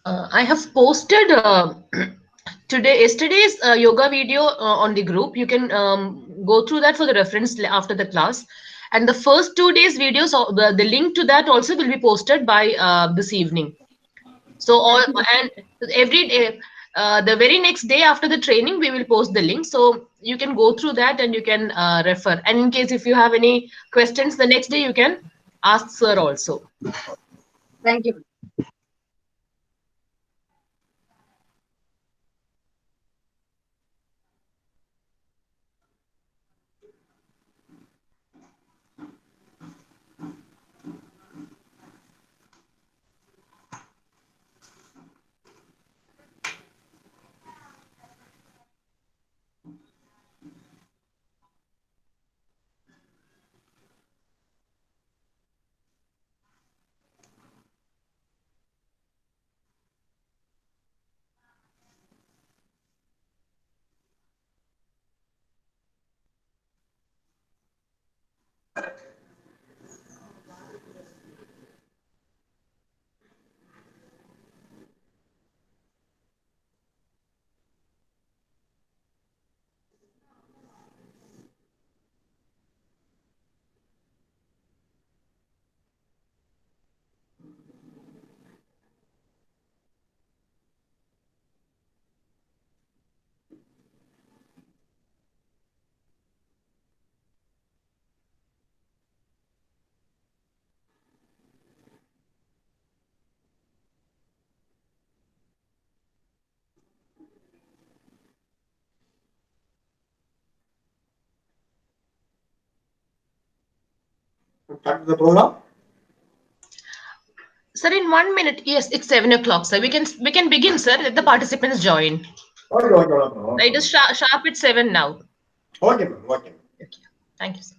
I have posted yesterday's yoga video on the group. You can go through that for the reference after the class. And the first 2 days videos, the link to that also will be posted by this evening. So all and every day, the very next day after the training, we will post the link. So you can go through that and you can refer. And in case if you have any questions the next day, you can ask sir also. Thank you. Start the program. Sir, in 1 minute, yes, it's 7 o'clock, sir. We can begin, sir. Let the participants join. Okay, okay, no problem. It is sharp at 7 now. Okay, ma'am, okay. Okay. Thank you, sir.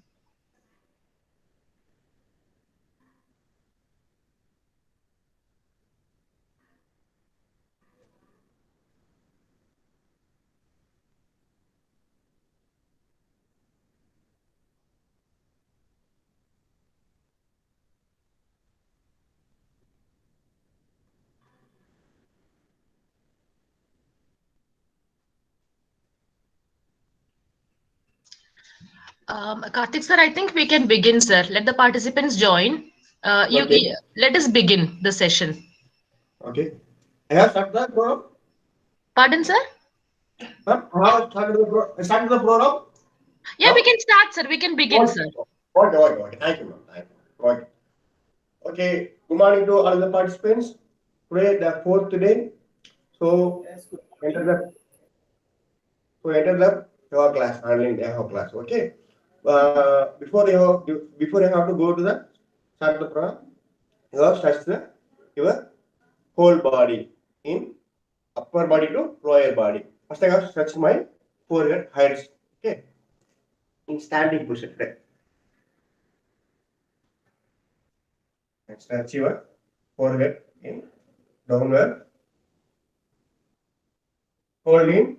Karthik, sir, I think we can begin, sir. Let the participants join. Okay, Let us begin the session. okay. I have started the program. Pardon, sir? Ma'am, I have started the program. Yeah, we Now? can start, sir. We can begin, Okay, sir. okay, okay, okay. Thank you, ma'am. Thank you. Okay. Okay, good morning to all the participants. Today, the fourth day. So, enter the enter the yoga class, online yoga class. Okay. Before you have to go to the start the program, you have to touch the your whole body in upper body to lower body. First, I have to stretch my forehead heights. Okay, in standing position. Right. And stretch your forehead in downward. Hold in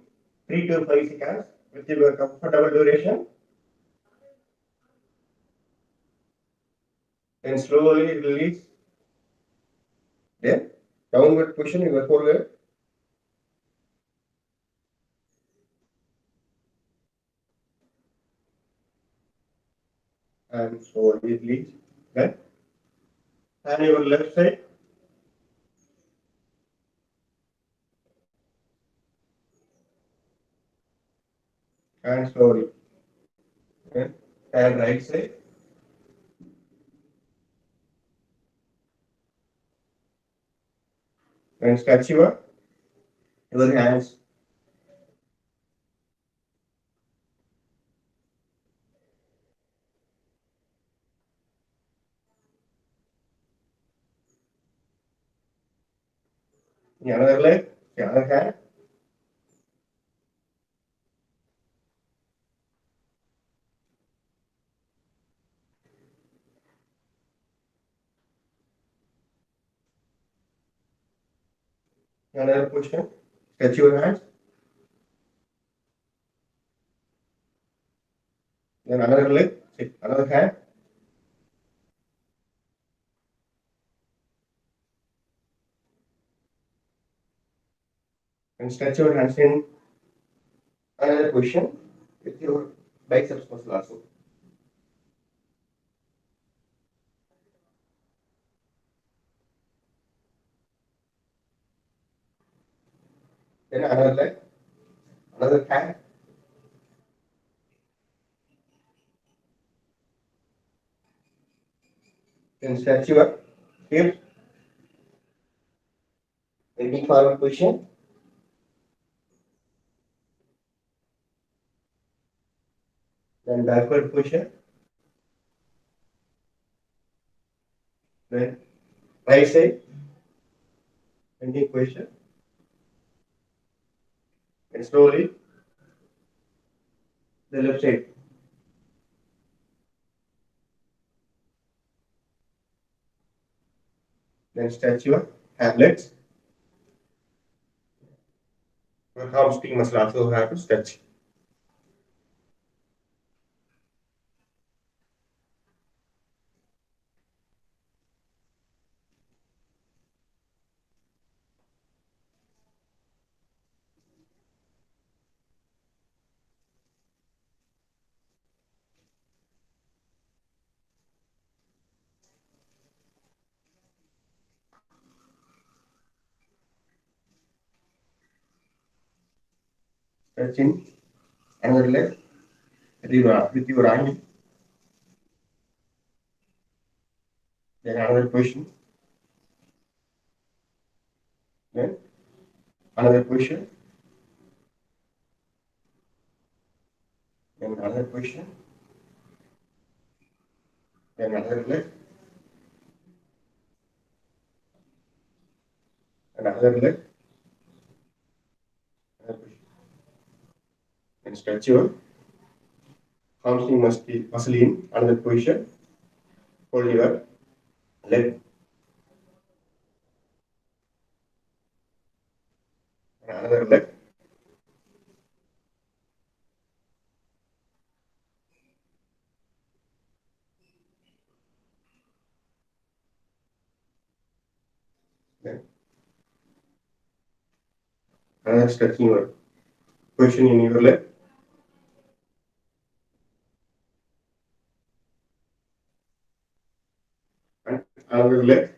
3 to 5 seconds with your comfortable duration. Then slowly release. Then downward position in your forehead. And slowly release. Then and your left side. And slowly. Okay. And right side. And stretch your hands. The other leg, the other hand. Another position. Stretch your hands. Then another leg, another hand. And stretch your hands in another position with your biceps muscle also. Then another leg, another hand. Then stretch your hips, bending forward position. Then backward position. Then right side, bending position. And slowly the left side. Then stretch your hamlets. Your hamstring muscle also have to stretch. Stretching another leg with your ankle. Then another position. Then another position. Then another position. Then another leg. Another leg. Another position. And stretch your hamstring muscle in another position. Hold your leg. And another leg. Then another stretching your position in your leg. And another leg.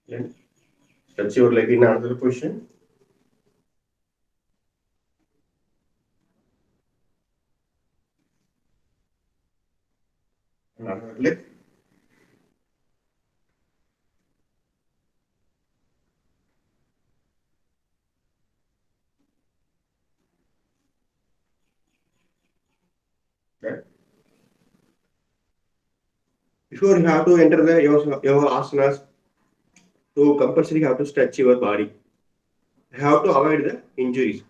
Then stretch your leg in another position. Another leg. Okay. Before you have to enter the yoga asanas, so compulsory have to stretch your body. You have to avoid the injuries.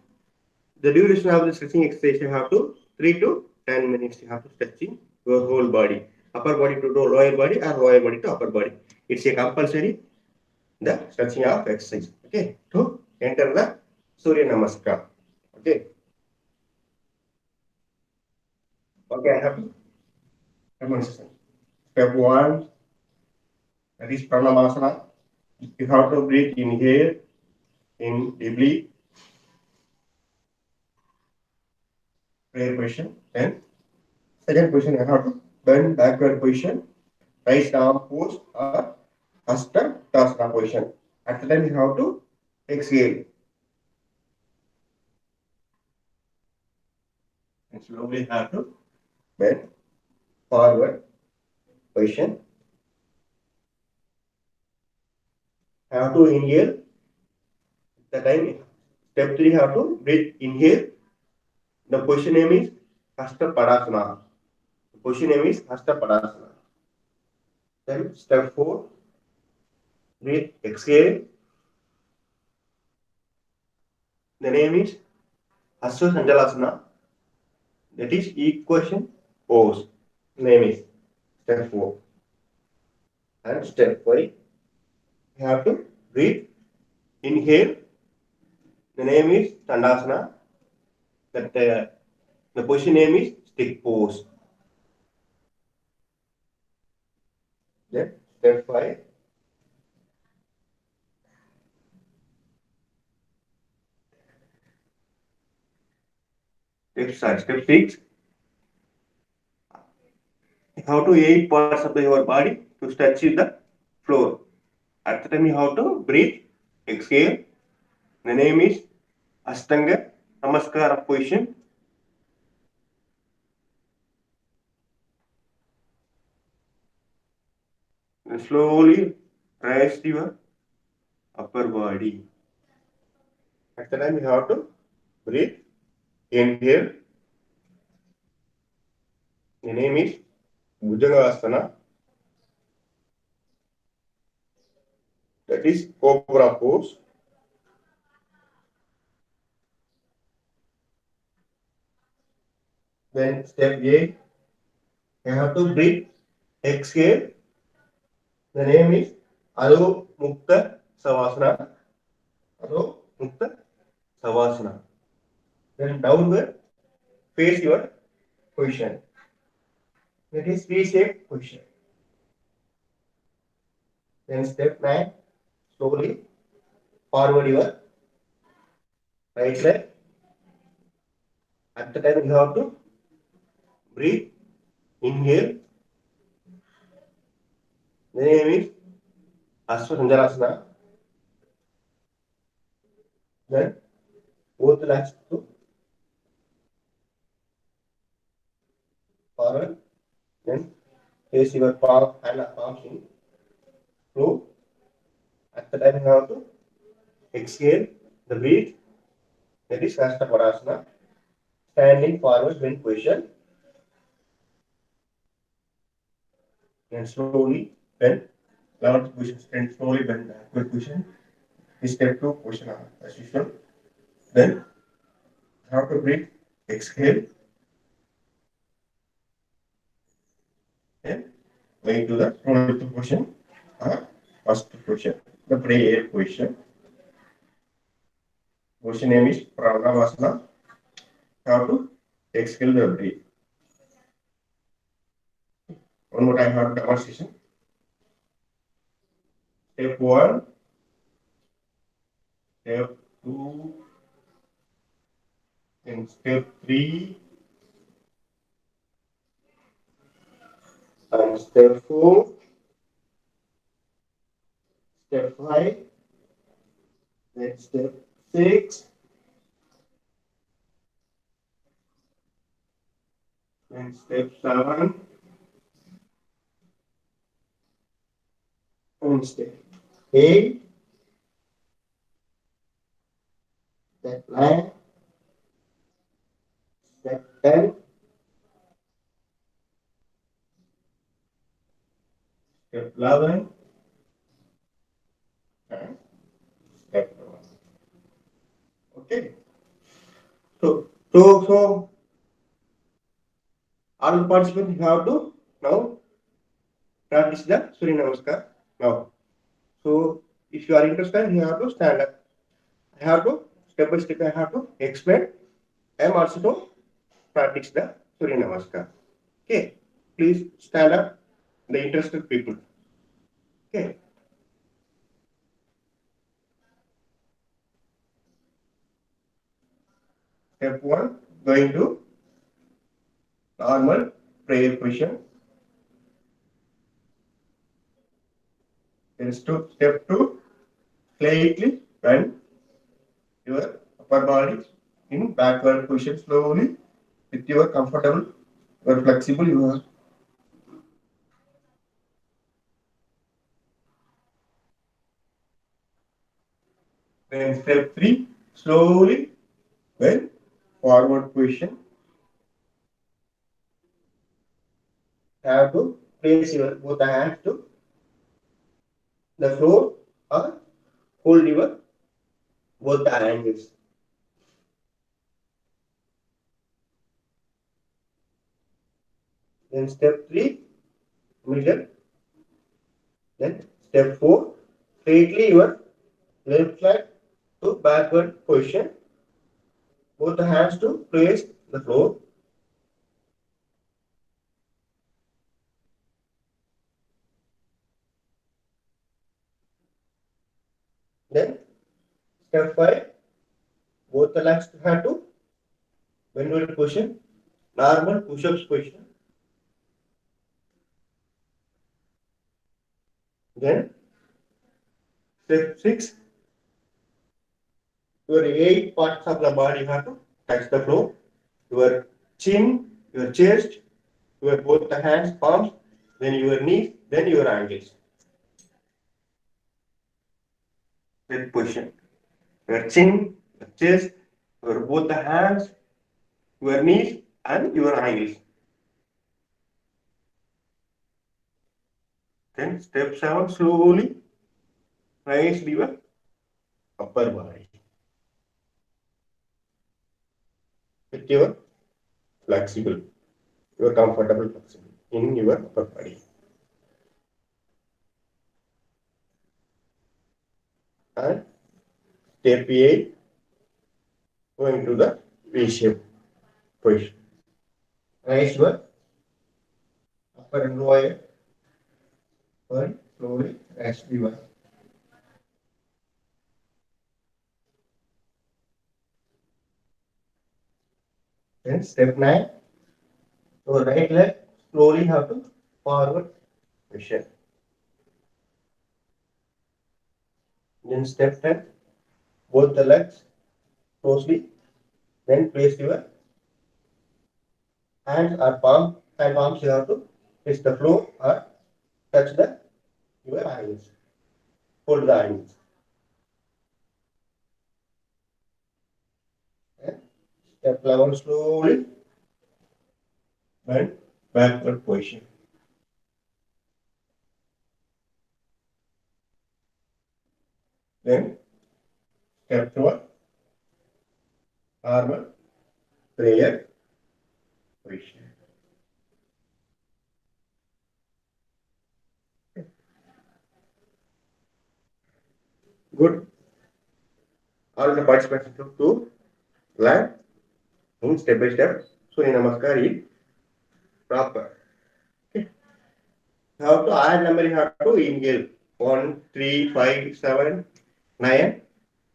The duration of the stretching exercise you have to 3 to 10 minutes. You have to stretching your whole body, upper body to lower body or lower body to upper body. It's a compulsory the stretching of exercise. Okay, to enter the Surya Namaskar. Okay. Okay, I have demonstration. Step 1, that is Pranamasana. You have to breathe in here, in deeply. Prayer position. Then second position, you have to bend backward position, right arm pose or Hasta Tasana position. At the time you have to exhale. And slowly have to bend forward position. Have to inhale. The time step 3 have to breathe inhale. The position name is Hasta Padasana. The position name is Hasta Padasana. Then step 4, breathe exhale. The name is Hasta Sanjalasana. That is equation pose. Name is step 4. And step 5, you have to breathe inhale. The name is Tandasana. That the position name is stick pose. Then step 5. Step 6. You have to 8 parts of your body to touch the floor. At the time you have to breathe, exhale. The name is Ashtanga Namaskara position. And slowly raise your upper body. At the time you have to breathe, inhale. The name is Bhujangasana. That is Cobra pose. Then step 8, you have to breathe, exhale. The name is Adho Mukta Savasana. Adho Mukta Savasana. Then downward, face your position. That is V-shaped position. Then step 9, slowly forward your right leg. At the time you have to breathe, inhale. The name is Ashwatandharasana. Then both legs to forward. Then place your palm and palms in flow. At the time you have to exhale the breathe. That is Hasta Padasana. Standing forward bend position. And slowly bend. 11th position. Stand slowly bend backward position. Step 2 position as usual. Then have to breathe. Exhale. And going to the 12th position. First position. The prayer position. Position name is Pranavasana. Have to exhale the breathe. One more time, have demonstration. Step 1, step 2, and step 3, and step 4, step 5, then step 6, then step 7, and step 8, step 9, step 10, step 11, and step 12. Okay. So all the participants have to now practice the Surya Namaskar now. So if you are interested, you have to stand up. I have to step by step. I have to explain. I am also to practice the Surya Namaskar. Okay, please stand up. The interested people. Okay. Step 1, going to normal prayer position. Then step 2, slightly bend your upper body in backward position slowly with your comfortable, your flexible, your then step 3, slowly bend forward position. Have to place your both the hands to the floor or hold your both the angles. Then step 3, middle. Then step 4, straightly your left leg to backward position. Both the hands to place the floor. Step 5. Both the legs have to bend over position. Normal push-ups position. Then step 6. Your 8 parts of the body have to touch the floor. Your chin, your chest, your both the hands, palms, then your knees, then your ankles. That position. Your chin, your chest, your both the hands, your knees, and your ankles. Then step 7, slowly raise your upper body. With your flexible, your comfortable flexible in your upper body. And step 8, going to the V shape position. Raise your upper and lower, and slowly raise your. Then step 9, your right leg slowly have to forward position. Then step 10, both the legs closely. Then place your hands or palms you have to touch the floor or touch the your ankles. Hold the ankles. And step 11, slowly bend backward position. Then step 12, normal prayer position. Good. All the participants to learn in step by step. Surya Namaskar is proper. Okay. You have to add number, you have to inhale 1, 3, 5, 7, 9,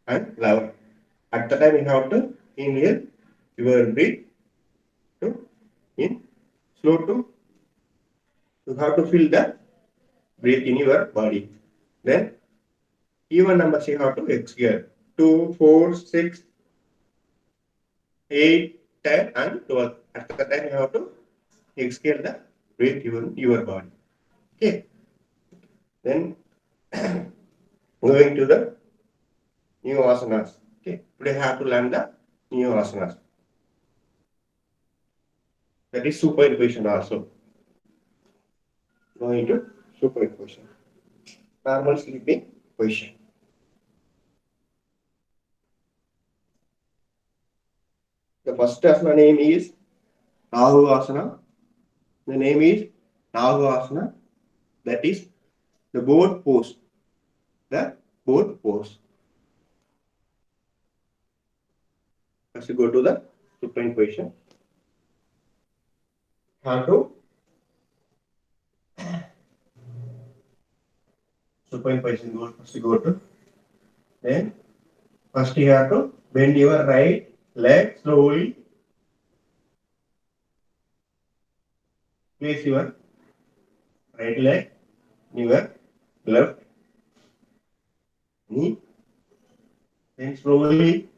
and 11. At the time you have to inhale your breath to in slow to you have to feel the breath in your body. Then even numbers you have to exhale 2, 4, 6, 8, 10, and 12. At the time you have to exhale the breath in your body. Okay. Then going to the new asanas. Okay. Today have to learn the new asanas. That is supine position also. Going to supine position. Normal sleeping position. The first asana name is Rahu Asana. The name is Rahu Asana. That is the boat pose. The boat pose. First you go to the supine position. Have to supine position. First you go to. Then first you have to bend your right leg slowly. Place your right leg in your left knee. Then slowly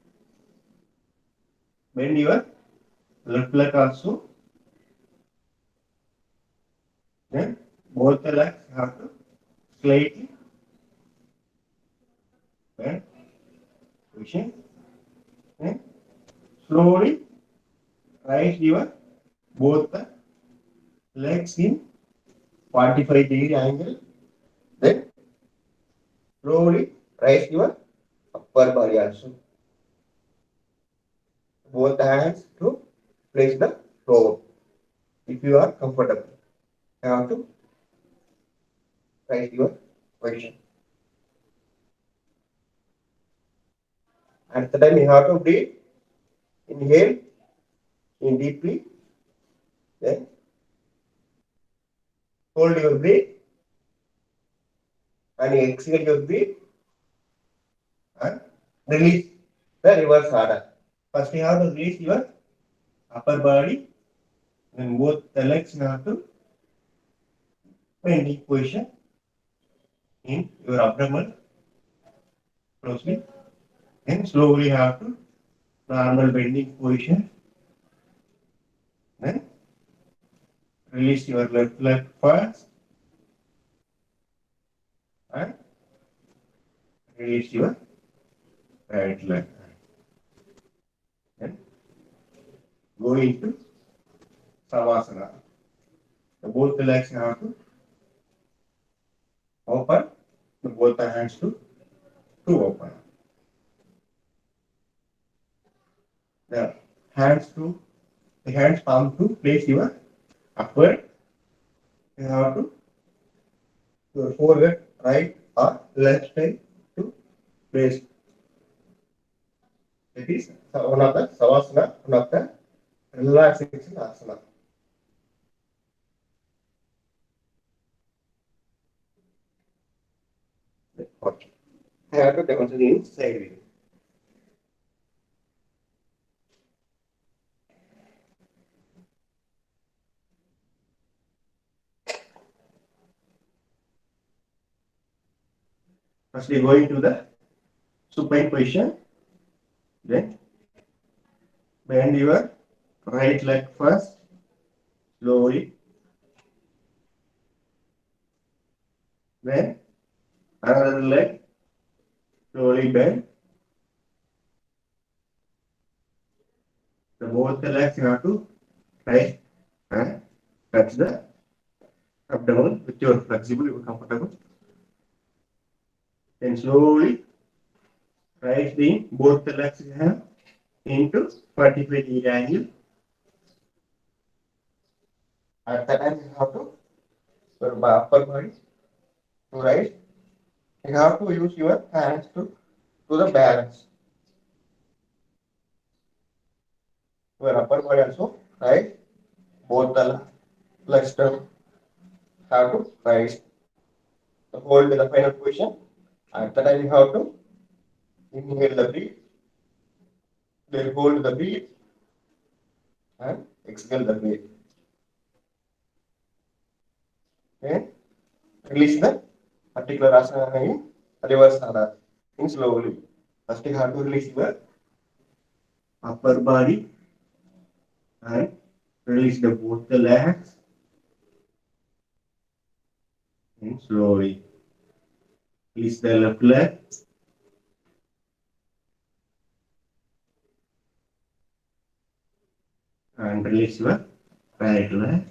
bend your left leg also. Then both the legs have to slightly bend, pushing. Then slowly raise your both the legs in 45-degree angle. Then slowly raise your upper body also. Both hands to place the floor. If you are comfortable, you have to raise your position. At the time you have to breathe. Inhale in deeply. Then hold your breath and exhale your breath and Release the reverse order. First, you have to release your upper body, then both the legs have to bending position in your abdomen closely. Then slowly have to normal bending position. Then release your left leg first and release your right leg. Then go into Savasana. Both the legs have to open, both the hands to open. The hands palm to place your upward. You have to your forehead right or left side to place. That is one of the Savasana, one of the relaxation asana. Okay. I have to demonstrate in side view. First, we go into the supine position. Then bend your right leg first, slowly. Then another leg, slowly bend. Both the legs you have to try and touch the abdomen with your flexible, your comfortable. Then slowly right the both the legs you have into 45-degree angle. At that time you have to your upper body to right. You have to use your hands to the balance. Your upper body also right. Both the legs have to rise. Hold the final position. At that time you have to inhale the breath. Then hold the breath and exhale the breath. Then release the particular asana in reverse order in slowly. First you have to release your upper body and release both the legs and slowly release the left leg and release your right leg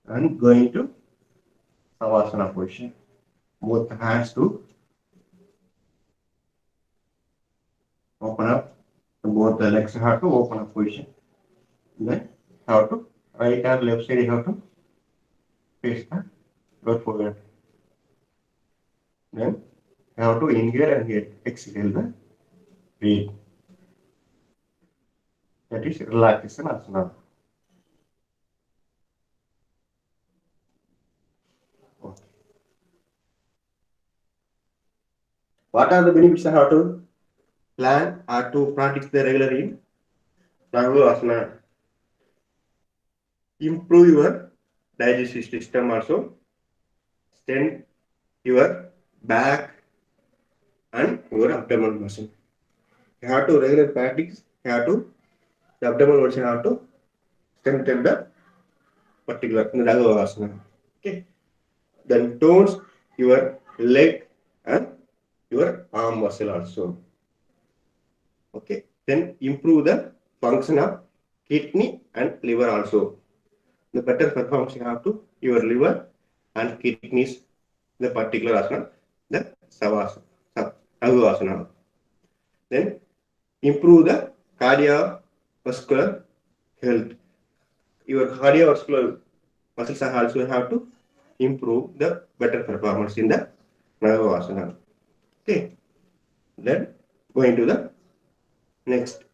and going to Savasana position. Both hands to open up. Both the legs have to open up position. Then have to right or left side you have to face the your forehead. Then you have to inhale and exhale the breathe. That is relaxation asana. Okay. What are the benefits how to plan or to practice the regular in Nagu asana? Improve your digestive system also, strengthen your back and your abdomen muscle. You have to regular practice. You have to the abdomen muscle have to strengthen the particular Nagu asana. Okay. Then tones your leg and your arm muscle also. Okay. Then improve the function of kidney and liver also. The better performance you have to your liver and kidneys, the particular asana, the Savasana, Asana. Then improve the cardiovascular health. Your cardiovascular muscles also have to improve the better performance in the Asana. Okay. Then going to the next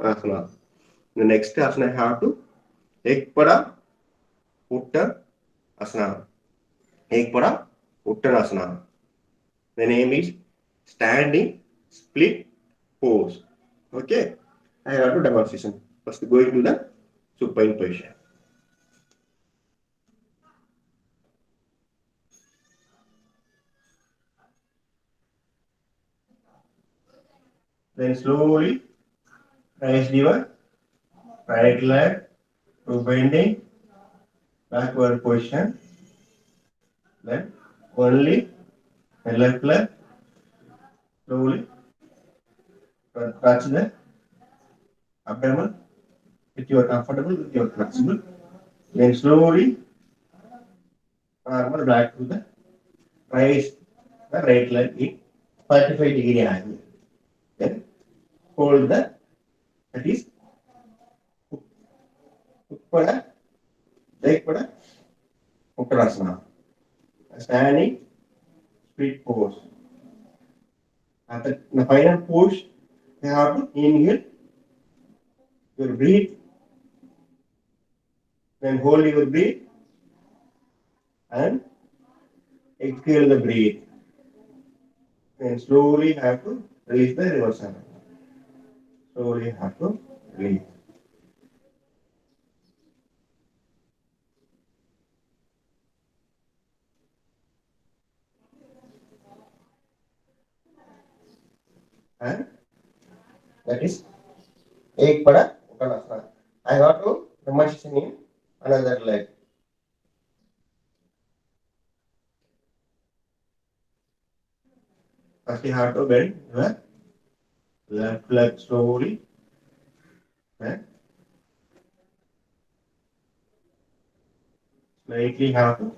asana. The next asana have to Ekpada Uttanasana. Ekpada Uttanasana. The name is standing split pose. Okay, I have to demonstration. First, going to the supine position. Then slowly raise your right leg to bending backward position. Then only the left leg slowly touch the abdomen with your comfortable, with your flexible. Then slowly normal back to the raise the right leg in 45-degree angle. Then hold the, that is Utpada, Dekpada, Uttanasana. Standing split pose. At the final pose, you have to inhale your breath, then hold your breath and exhale the breath. Then slowly have to release the reversal. Slowly have to release. And that is Ek Pada Uttanasana. I have to demonstration in another leg. First you have to bend your left leg slowly. And slightly have to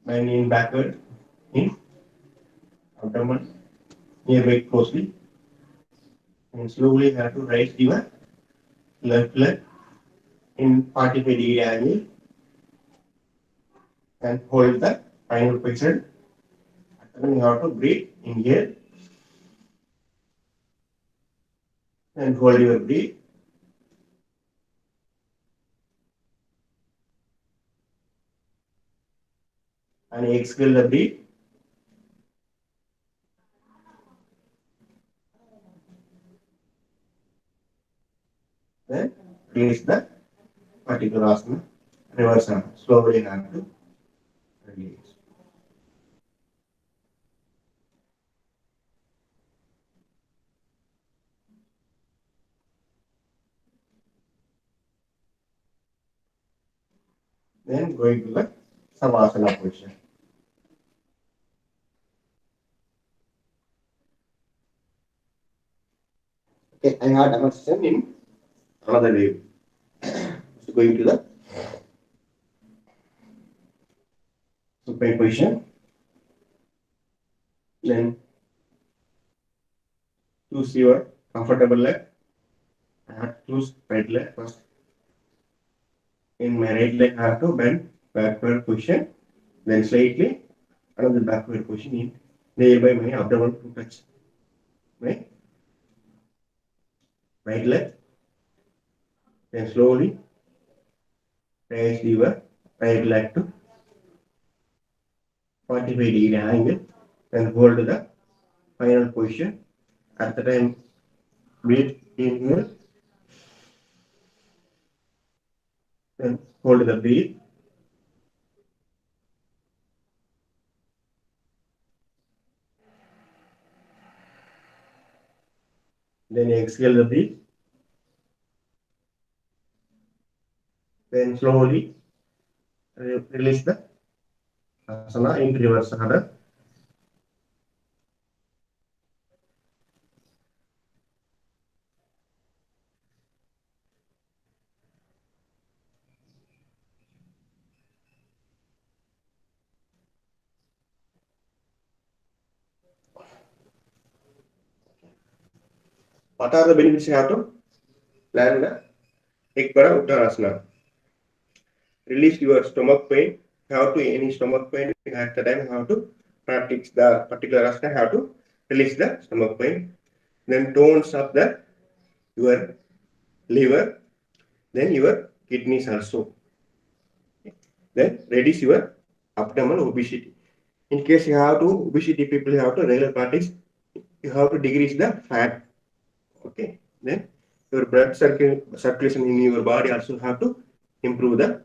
bend in backward in abdomen nearby closely. And slowly have to raise your left leg in 45-degree angle and hold the final position. Then you have to breathe, inhale and hold your breath. And exhale the breath. Then release the particular asana, reverse asana. Slowly have to release. Then going to the Savasana position. Okay, I have demonstration in another way. So going to the supine position. Then choose your comfortable leg. I have to choose right leg first. In my right leg, I have to bend backward position. Then slightly another backward position in nearby my abdomen to touch my right leg. Then slowly raise your right leg to 45-degree angle. Then hold the final position. At the time, breathe inhale. Then hold the breath. Then exhale the breath. Then slowly release the asana in reverse order. What are the benefits you have to learn the Ekpada Uttanasana? Release your stomach pain. Have to any stomach pain at the time have to practice the particular asana. Have to release the stomach pain. Then tones up the your liver. Then your kidneys also. Then reduce your abdominal obesity. In case you have to obesity people, you have to regular practice. You have to decrease the fat. Okay. Then your blood circulation in your body also have to improve the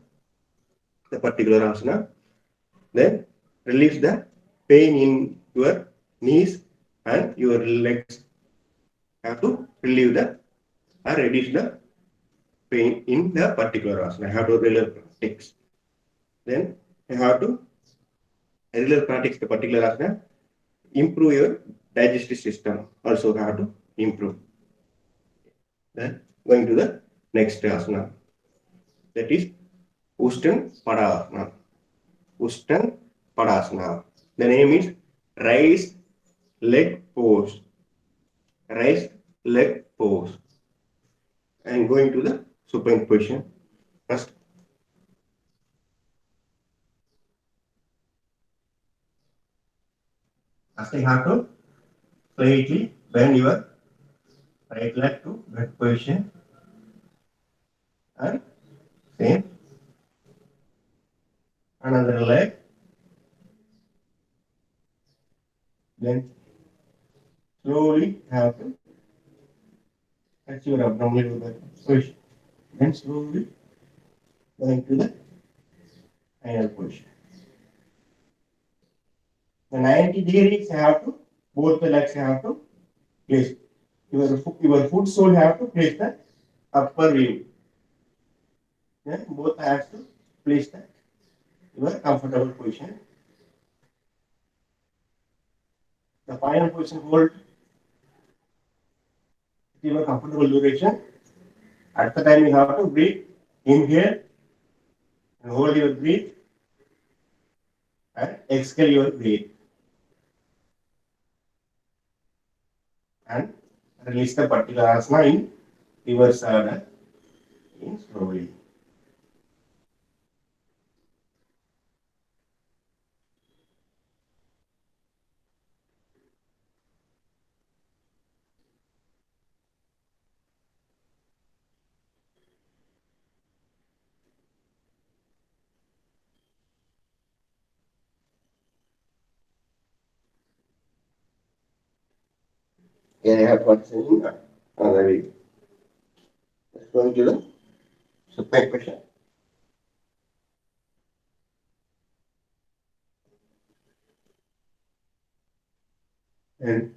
particular asana. Then release the pain in your knees and your legs. Have to relieve the or reduce the pain in the particular asana. I have to regular practice. Then I have to regular practice the particular asana. Improve your digestive system. Also have to improve. Then going to the next asana. That is Ustan Padasana. Ustan Padasana. The name is raised leg pose. Raised leg pose. And going to the supine position. First, first I have to slightly bend your right leg to that position and same another leg. Then slowly have to touch your abdominal position. Then slowly going to the final position. The 90 degrees have to, both the legs have to place. Your foot sole have to place the upper view. Then both hands to place the your comfortable position. The final position hold your comfortable duration. At the time you have to breathe, inhale and hold your breath and exhale your breath. And release the particular asana in reverse order in slowly. Yeah, I have what's in another way. Let's go into the supine question. And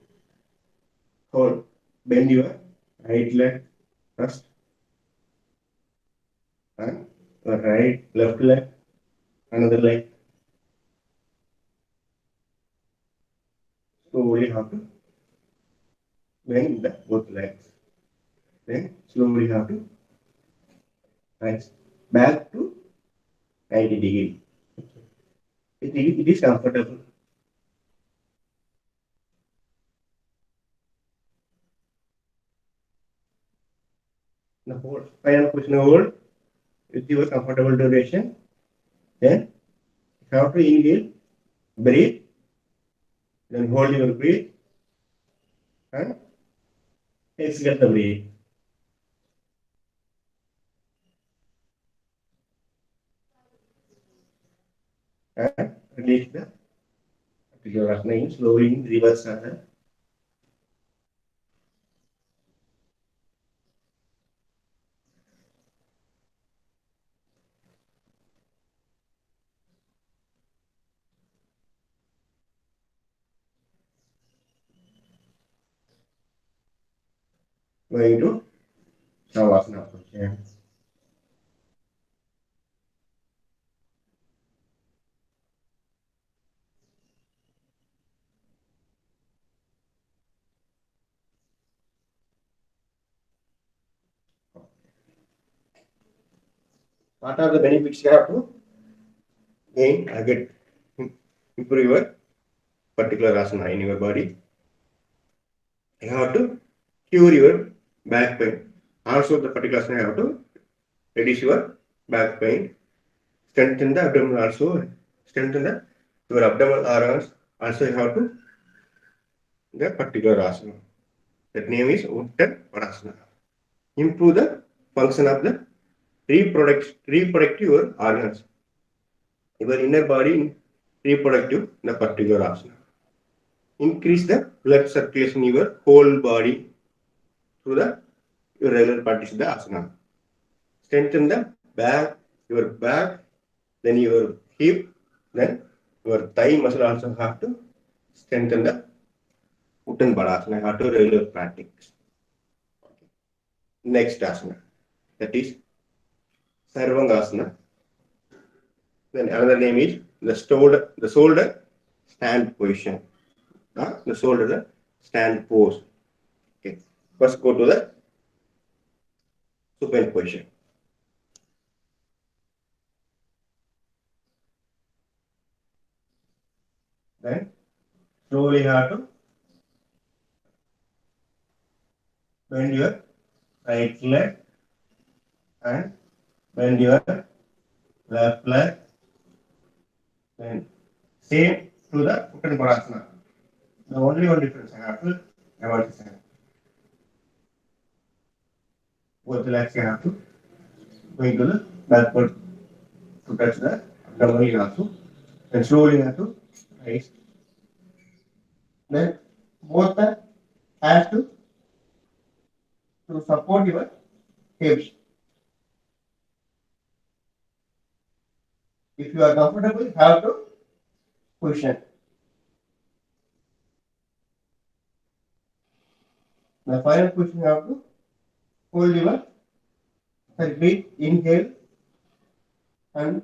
hold, bend your right leg first and your left leg, another leg. Slowly have to bend both legs. Then slowly have to rise back to 90 degree. It is comfortable. The hold, final position hold with your comfortable duration. Then you have to inhale, breathe, then hold your breath and exhale the breath. And release the particular asana in slowly in reverse order. Going to Savasana position. What are the benefits you have to gain or get improve your particular asana in your body? You have to cure your back pain. Also, the particular asana you have to reduce your back pain, strengthen the abdominal also, strengthen your abdominal organs. Also, you have to the particular asana. That name is Uttar Padasana. Improve the function of the reproductive organs. Your inner body reproductive the particular asana. Increase the blood circulation in your whole body through the your regular practice of the asana. Strengthen the back, then your hip, then your thigh muscle also have to strengthen the Uttan Padasana, have to regular practice. Next asana, that is Sarvangasana. Then another name is the shoulder stand position. The shoulder stand pose. Okay. First go to the supine position. Then slowly have to bend your right leg and bend your left leg. Then same to the Uttan Padasana. The only one difference I have to avoid this. Both legs you have to going to the backward to touch the abdomen also. Then slowly you have to raise. Then both the hands to support your hips. If you are comfortable, you have to cushion. The final position you have to hold your breathe, inhale and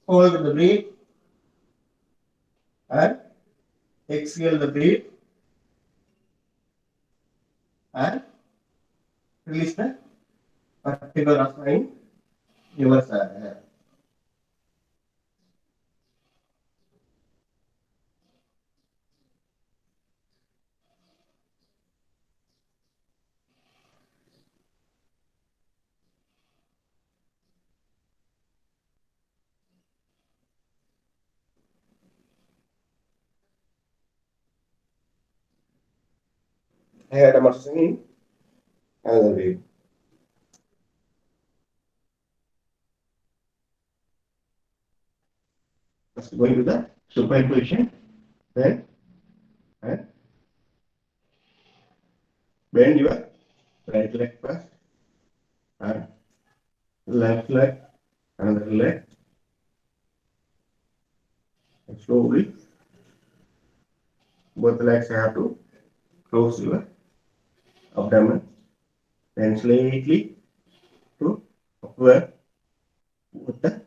hold the breath and exhale the breath and release the particular asana in your side. I had a demonstration in another way. First going to the supine position, then and bend your right leg first and left leg, another leg, and slowly both legs have to close your abdomen, then slightly to upward with the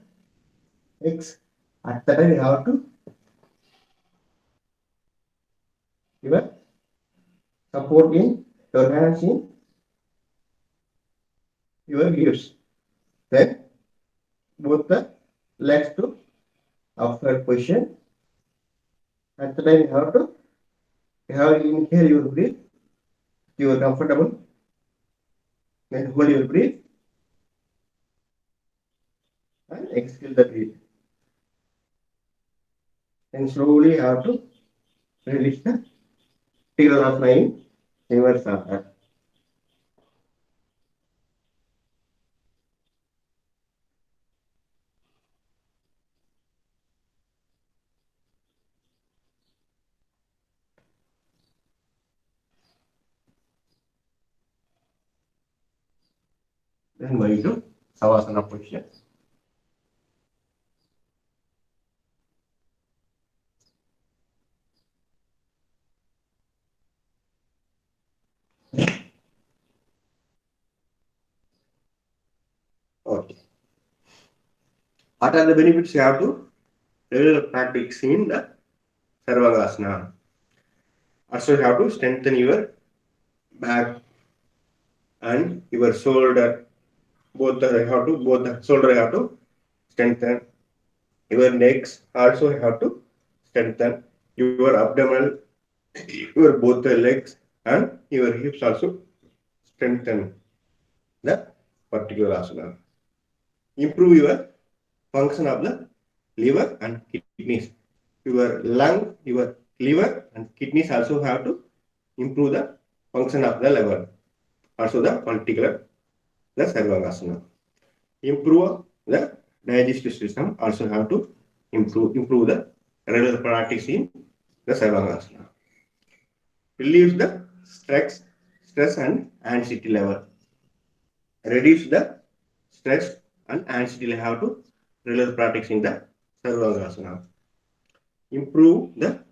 legs. At that time you have to your support in your hands in your hips. Then both the legs to upward position. At the time you have inhale your breath. You are comfortable. Then hold your breath and exhale the breath. And slowly you have to release the figure of nine reverse asana. Then going to Savasana position. Okay. What are the benefits you have to regular practice in the Sarvangasana? Also, you have to strengthen your back and your shoulder. Both the shoulder have to strengthen. Your legs also have to strengthen. Your abdomen, your both the legs and your hips also strengthen the particular asana. Improve your function of the liver and kidneys. Your lung, your liver and kidneys also have to improve the function of the liver. Also the particular the Sarvangasana. Improve the digestive system also have to improve the regular practice in the Sarvangasana. Relieves the stress and anxiety level. Reduce the stress and anxiety level. How to regular practice in the Sarvangasana. Improve the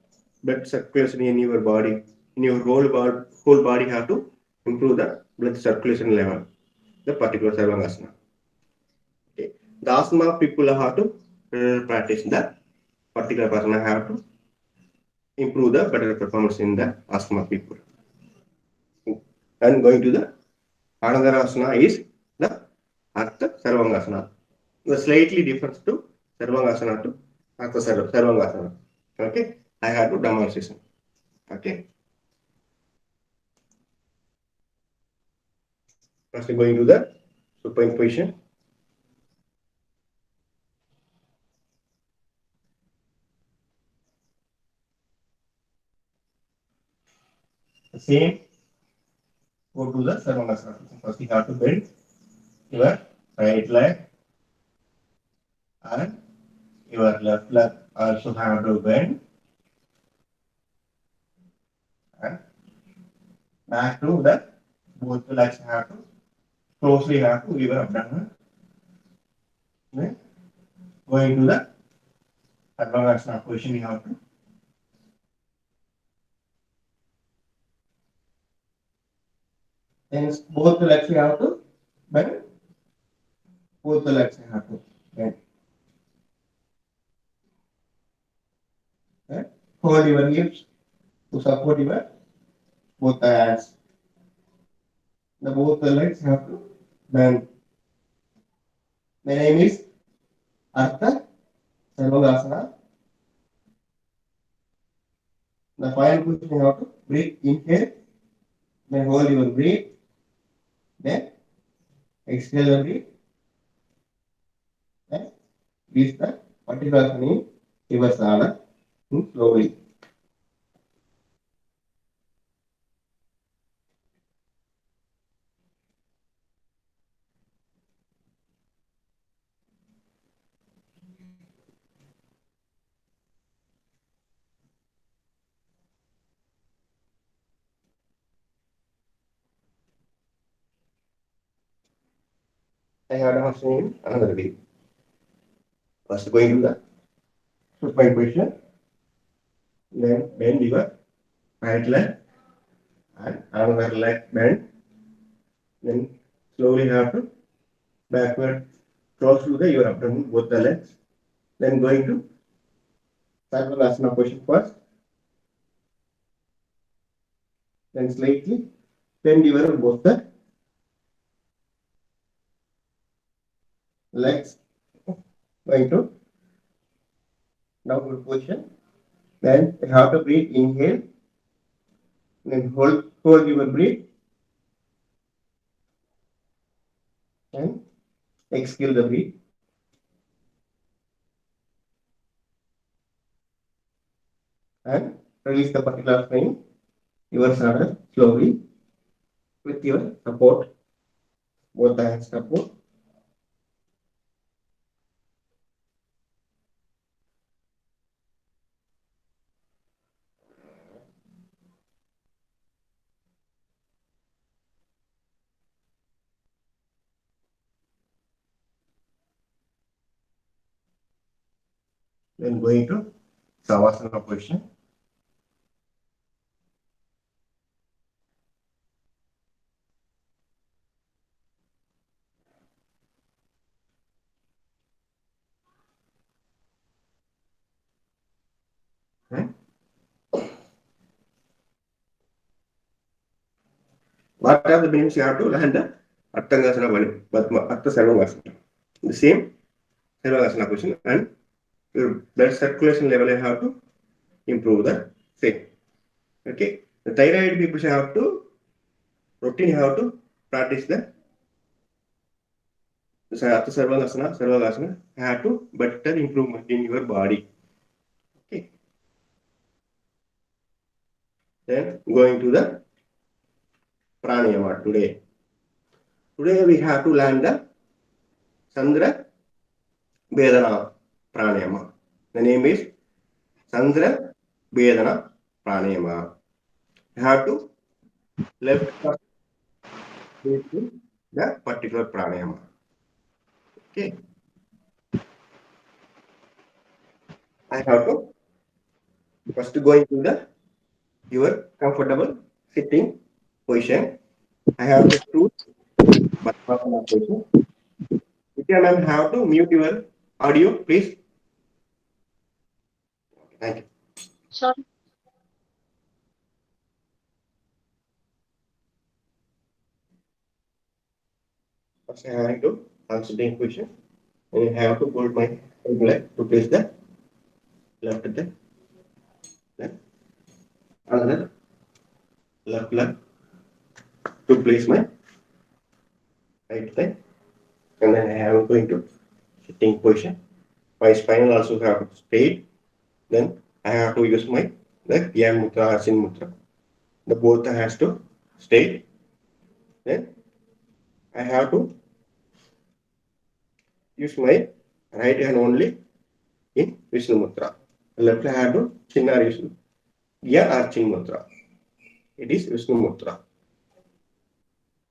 blood circulation in your body. In your whole body have to improve the blood circulation level. The particular Sarvangasana. Okay. The asthma people have to practice the particular person have to improve the better performance in the asthma people. And going to the another asana is the Artha Sarvangasana. The slightly different to Sarvangasana to Artha Sarvangasana. Okay, I have to demonstration. Okay. First going to the supine position. The same go to the Sarvangasana. First you have to bend your right leg and your left leg also have to bend and back to the both legs have to closely have to your abdomen. Then going to the Sarvangasana position, you have to then both the legs you have to bend. Both the legs you have to bend. Okay. Hold your hips to support your both the hands. The both the legs have to bend. The name is Artha Sarvangasana. The final position you have to breathe, inhale, then hold your breath, then exhale the breath, and breathe the particular in reverse order slowly. I have demonstrated another way. First going to the supine position, then bend your right leg and another leg bend, then slowly have to backward close to the your abdomen both the legs, then going to Sarvangasana position first, then slightly bend your both the legs, going to downward position, then you have to breathe, inhale, then hold your breath and exhale the breath. And release the particular strain, your shoulder slowly with your support, both the hands support. Then going to Savasana position. Okay. What are the means you have to land the Attangasana, Atta Sarvangasana. The same Sarvangasana position and your blood circulation level you have to improve the same. Okay. The thyroid people have to routine have to practice the Atta Sarvangasana have to better improvement in your body. Okay. Then going to the pranayama today. Today we have to learn the Chandra Vedana pranayama. The name is Sandra Vedana Pranayama. You have to left the particular pranayama. Okay. I have to first go into the your comfortable sitting position. I have to choose Padmasana position. Nitya ma'am have to mute your audio, please. Thank you. Sure. First I have to sitting position. And I have to put my leg to place the left leg, then another left leg to place my right leg, and then I am going to sitting position. My spine also have to straight. Then I have to use my the Yan Mutra or Sin Mutra. The both has to straight. Then I have to use my right hand only in Vishnu Mutra. Left hand I have to Chin or Vishnu. Yan or Chin Mutra. It is Vishnu Mutra.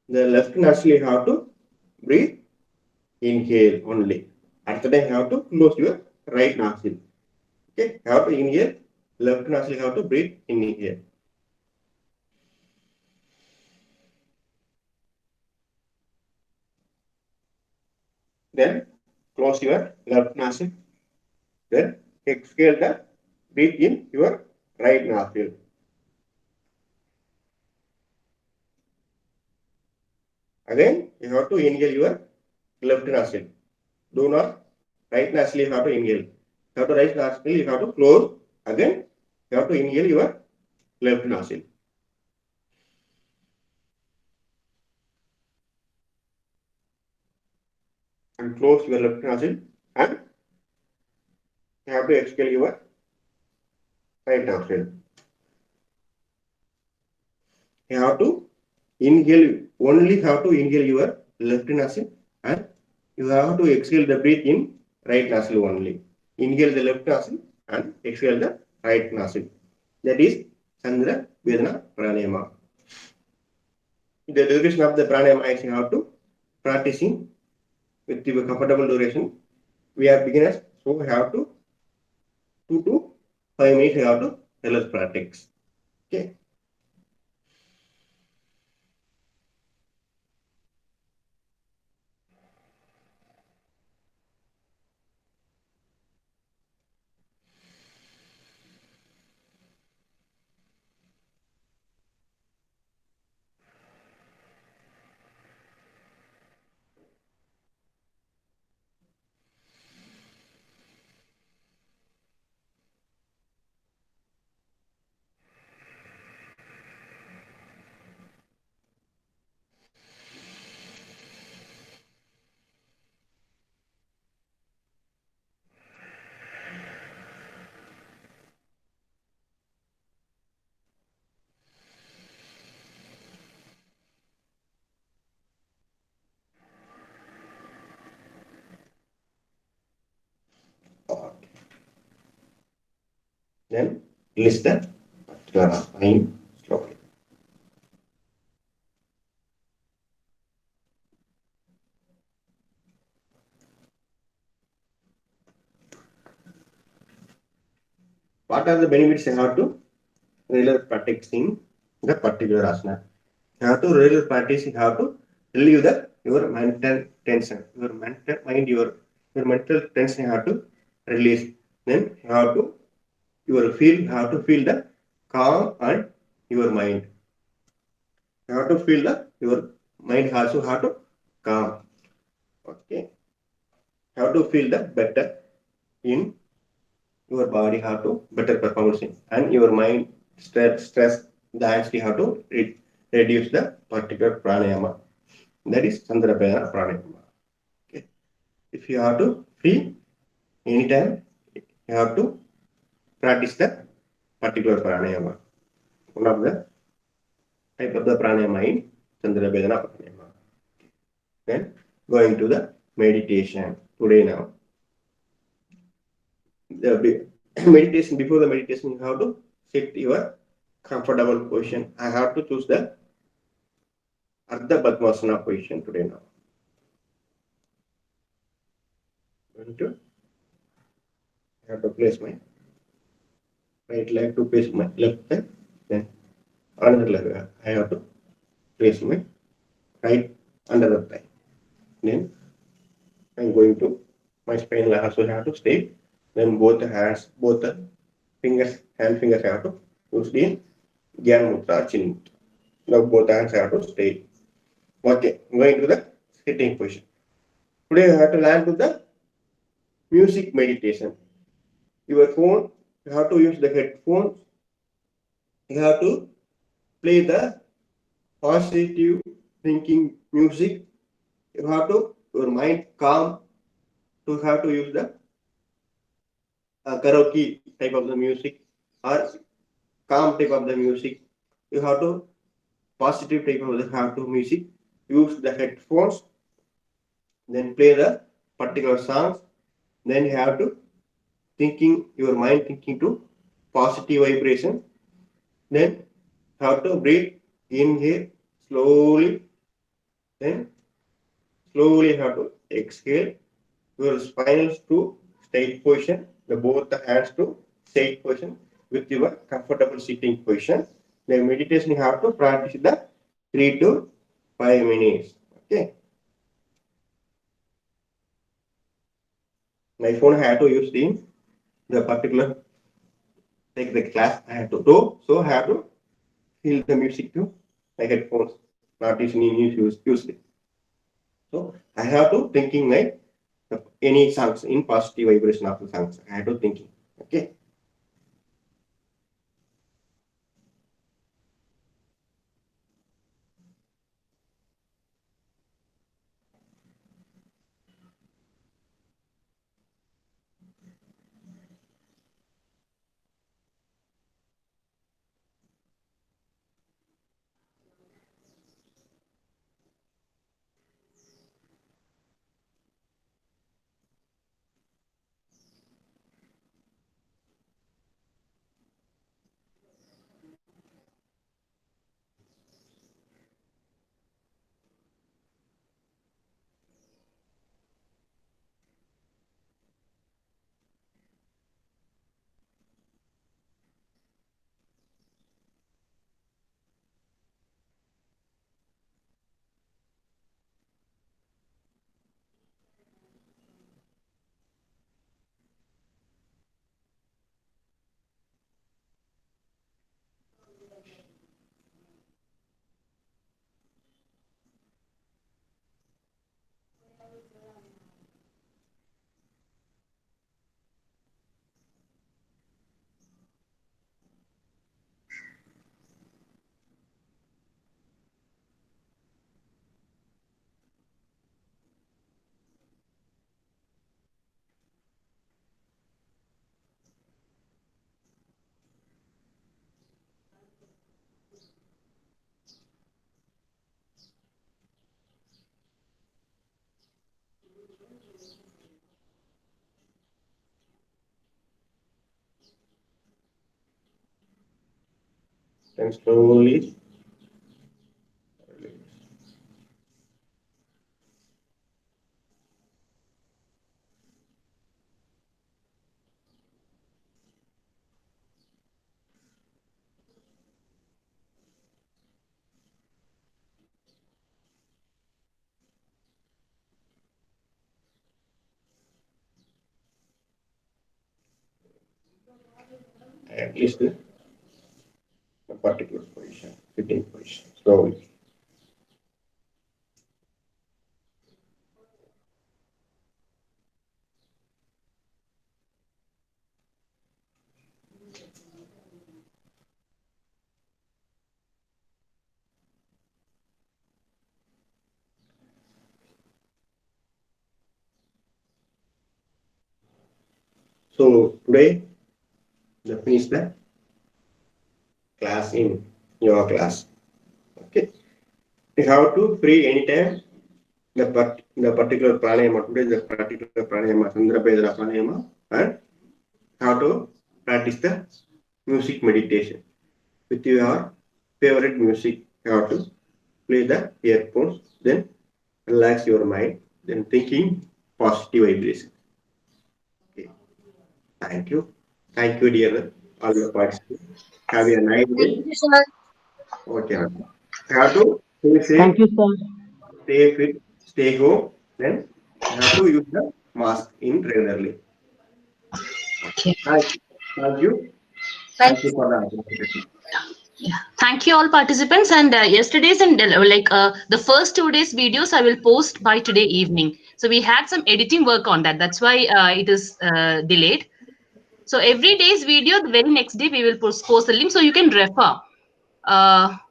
The left nostril you have to breathe, inhale only. After that, you have to close your right nostril. Okay, you have to inhale, left nostril you have to breathe, inhale. Then close your left nostril. Then exhale the breathe in your right nostril. Again, you have to inhale your left nostril. Do not right nostril you have to inhale. You have to right nostril you have to close. Again, you have to inhale your left nostril. And close your left nostril and you have to exhale your right nostril. You have to inhale, only have to inhale your left nostril and you have to exhale the breath in right nostril only. Inhale the left nostril and exhale the right nostril. That is Chandra Vedana Pranayama. The duration of the pranayama is you have to practicing with your comfortable duration. We are beginners, so we have to 2 to 5 minutes you have to tell us practice. Okay. Then release the mind slowly. What are the benefits you have to regular practicing the particular asana? You have to regular practice, you have to relieve the your mental tension, your mental mind, your mental tension you have to release. Then you have to you have to feel the calm and your mind. You have to feel the your mind also have to calm. Okay. You have to feel the better in your body have to better performance in, and your mind stress the anxiety have to reduce the particular pranayama. That is Chandrapayana pranayama. Okay. If you have to free anytime, you have to practice the particular pranayama. One of the type of the pranayama in Chandrapayana pranayama. Then going to the meditation today now. meditation, before the meditation, you have to sit your comfortable position. I have to choose the Ardha Padmasana position today now. I have to place my right leg to face my left leg, then another leg I have to place my right under the thigh. Then I'm going to my spine also have to stay. Then both the hands, both the fingers, hand fingers have to use the Gyan Mudra, Chin Mudra. Now both hands have to stay. Okay, going to the sitting position. Today I have to learn to the music meditation. Your phone, you have to use the headphones. You have to play the positive thinking music. You have to your mind calm. You have to use the karaoke type of the music or calm type of the music. You have to positive type of the have to music. Use the headphones. Then play the particular songs. Then you have to thinking your mind thinking to positive vibration. Then have to breathe in here slowly. Then slowly have to exhale. Your spinals to straight position. The both the hands to straight position with your comfortable sitting position. The meditation you have to practice the 3 to 5 minutes. Okay. My phone I have to use the particular take the class I have to do. So I have to feel the music to my headphones, not using use it. So I have to thinking like any songs in positive vibration of the songs. I have to thinking. Okay. Then slowly at least a particular position, sitting position. Slowly. So today the finish the class in your class. Okay. You have to free anytime the particular pranayama. Today the particular pranayama, Sandra Bedra pranayama, and how to practice the music meditation with your favorite music. You have to play the earphones, then relax your mind, then thinking positive vibration. Okay. Thank you. Thank you, dear all the participants. Have a nice day. Thank you, sir. Okay. You have to stay safe, Thank you, sir. stay fit, stay home. Then you have to use the mask in regularly. Okay. Thank you. Thank you. Thank Thank you for the opportunity. Yeah. Thank you all participants. And yesterday's and the first 2 days videos I will post by today evening. So we had some editing work on that. That's why it is delayed. So every day's video, the very next day we will post the link so you can refer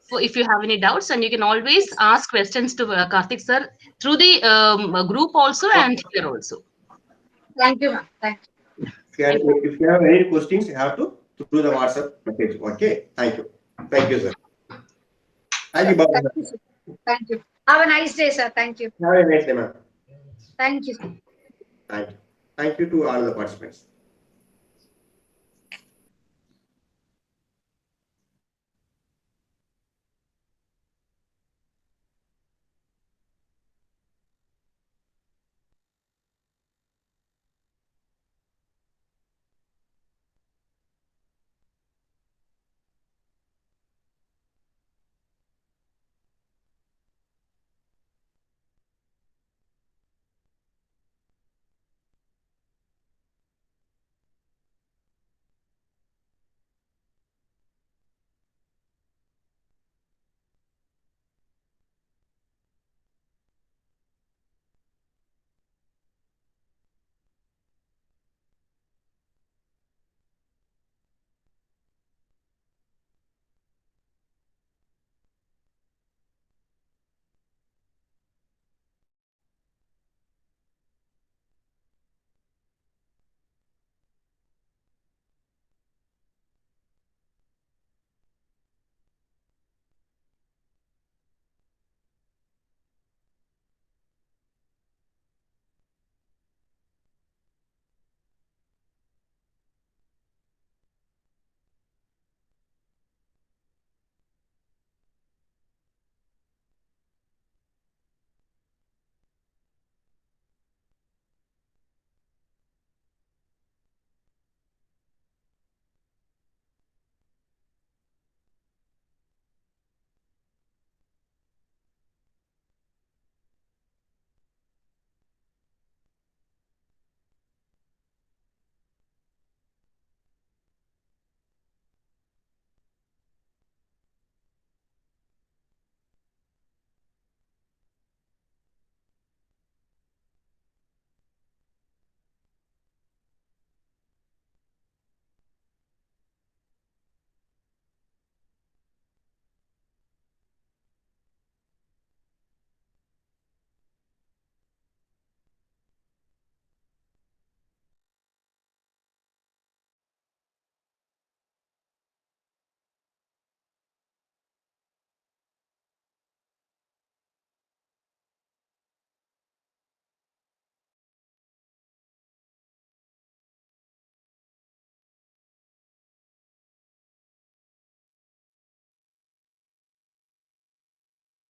for if you have any doubts, and you can always ask questions to Karthik sir through the group also and here also. Thank you, ma'am. Thank you. If you have any questions, you have to through the WhatsApp message. Okay. Thank you. Thank you, sir. Thank you, Baba. Thank you, sir. Thank you. Have a nice day, sir. Thank you. Have a nice day, ma'am. Thank you, sir. Thank you. Thank you to all the participants.